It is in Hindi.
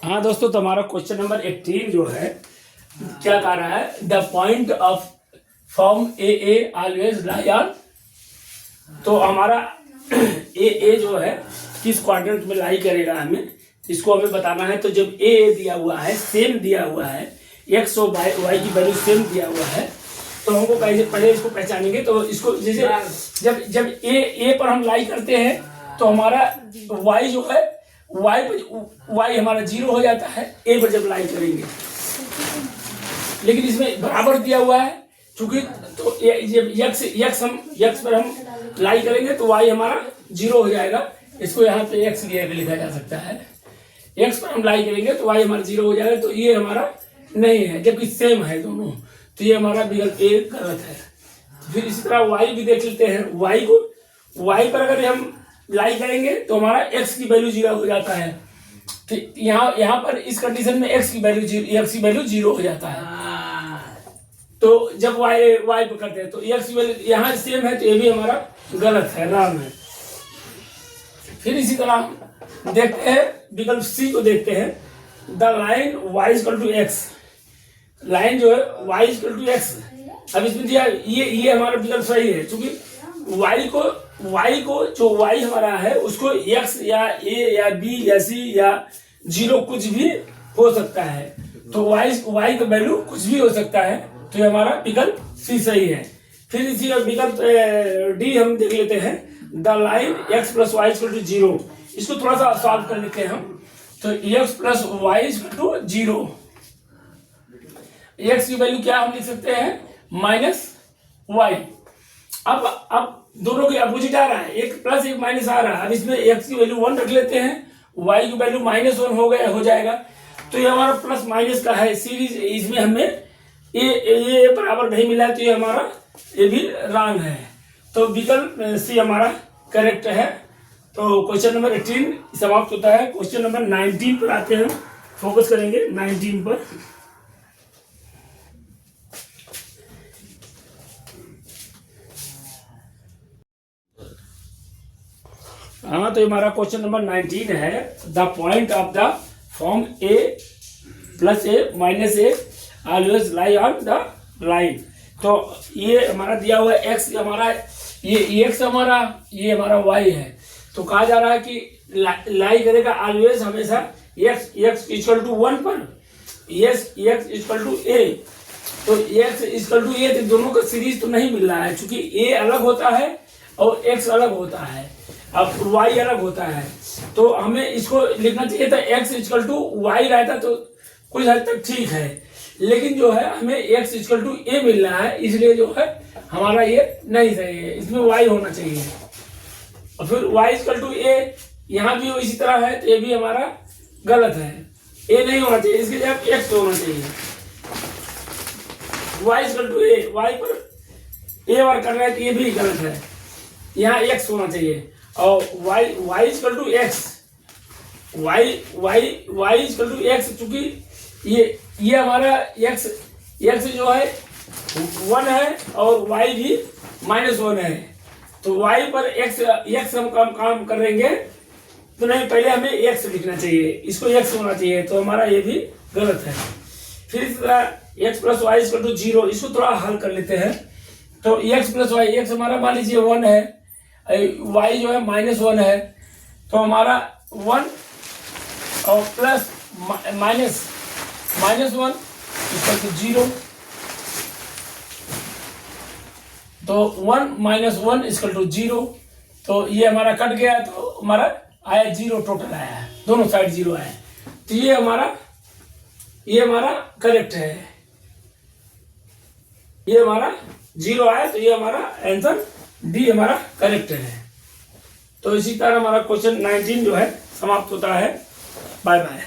हाँ दोस्तों, तो हमारा क्वेश्चन नंबर 18 जो है क्या कह रहा है, the point of form a always lie on. तो हमारा ए जो है किस क्वाड्रेंट में लाई करेगा, हमें इसको हमें बताना है। तो जब ए दिया हुआ है, सेम दिया हुआ है, एक्स और वाई की वैल्यू सेम दिया हुआ है, तो हमको पहले इसको पहचानेंगे। तो इसको जैसे जब ए पर हम लाई करते हैं तो हमारा वाई जो है, वाई हमारा 0 हो जाता है ए पर जब लाई करेंगे। लेकिन इसमें बराबर दिया हुआ है, चूंकि तो यक्स पर हम लाई करेंगे तो वाई हमारा 0 हो जाएगा। इसको यहाँ पे एक्स लिखा जा सकता है। एक्स पर हम लाई करेंगे तो वाई हमारा 0 हो जाएगा। तो ये हमारा नहीं है, जबकि सेम है दोनों, तो ये हमारा विकल्प ए गलत है। फिर इसी तरह वाई भी देख लेते हैं। वाई पर अगर हम लाई करेंगे तो हमारा एक्स की वैल्यू 0 हो जाता है। तो यहाँ पर इस कंडीशन में एक्स की वैल्यू 0 हो जाता है। तो जब वाई पर करते हैं तो एक्स की वैल्यू यहाँ सेम है, तो ये भी हमारा गलत है, रॉन्ग है। फिर इसी तरह देखते हैं विकल्प सी को देखते हैं, the line y equal to x. Line जो है वाई इक्वल टू एक्स, अब इसमें दिया ये हमारा विकल्प सही है, क्योंकि वाई को जो वाई हमारा है उसको एक्स या ए या बी या सी या 0 कुछ भी हो सकता है। तो वाई का वैल्यू कुछ भी हो सकता है, तो ये हमारा विकल्प सी सही है। फिर इसी विकल्प डी हम देख लेते हैं, the line x plus y equal to 0। इसको थोड़ा सा सॉल्व कर लेते हैं हम। तो x plus y equal to 0, x की वैल्यू क्या हम लिख सकते हैं, माइनस वाई। अब दोनों के अपोजिट आ रहा है, एक प्लस एक माइनस आ रहा है। अब इसमें एक्स की वैल्यू 1 रख लेते हैं, वाई की वैल्यू -1 हो जाएगा। तो ये हमारा प्लस माइनस का है सीरीज, इसमें हमें ये बराबर नहीं मिला है, तो ये हमारा ये भी रॉन्ग है। तो विकल्प सी हमारा करेक्ट है। तो क्वेश्चन नंबर 18 समाप्त होता है। क्वेश्चन नंबर 19 पर आते हैं, फोकस करेंगे 19 पर। हाँ, तो हमारा क्वेश्चन नंबर 19 है, the point of the form A plus A minus a always lie on the line. तो ये हमारा दिया हुआ है एक्स हमारा, ये एक्स हमारा, ये हमारा वाई है। तो कहा जा रहा है कि लाई करेगा ऑलवेज हमेशा एक्स इक्वल टू 1 पर, एक्स इक्वल टू ए। तो एक्स इक्वल टू ए, दोनों का सीरीज तो नहीं मिल रहा है, क्योंकि ए अलग होता है और एक्स अलग होता है, अब y अलग होता है। तो हमें इसको लिखना चाहिए था x इक्वल टू वाई रहता तो कुछ हद तक ठीक है, लेकिन जो है हमें x इक्वल टू ए मिल रहा है, इसलिए जो है हमारा ये नहीं सही है, इसमें y होना चाहिए। और फिर y इक्वल टू ए यहाँ भी इसी तरह है, तो ये भी हमारा गलत है, a नहीं होना चाहिए, इसके जगह x होना चाहिए। y equal to a, y पर a बार कर रहा है, तो ये भी गलत है, यहाँ x होना चाहिए। और y equal to x, y equal to x, चूंकि ये हमारा x जो है 1 है और y भी -1 है। तो y पर x हम काम करेंगे, तो नहीं, पहले हमें x लिखना चाहिए, इसको x होना चाहिए, तो हमारा ये भी गलत है। फिर इस तरह x plus y equal to 0, इसको थोड़ा हल कर लेते हैं। तो x प्लस वाई, एक्स हमारा मान लीजिए 1 है, y जो है -1 है, तो हमारा 1 और प्लस -1 इक्वल टू 0। तो 1 -1 इक्वल टू 0, तो ये हमारा कट गया, तो हमारा आया 0, टोटल आया है, दोनों साइड 0 आया। तो ये हमारा करेक्ट है, ये हमारा 0 आया, तो ये हमारा आंसर डी हमारा करेक्ट है। तो इसी तरह हमारा क्वेश्चन 19 जो है समाप्त होता है। Bye bye.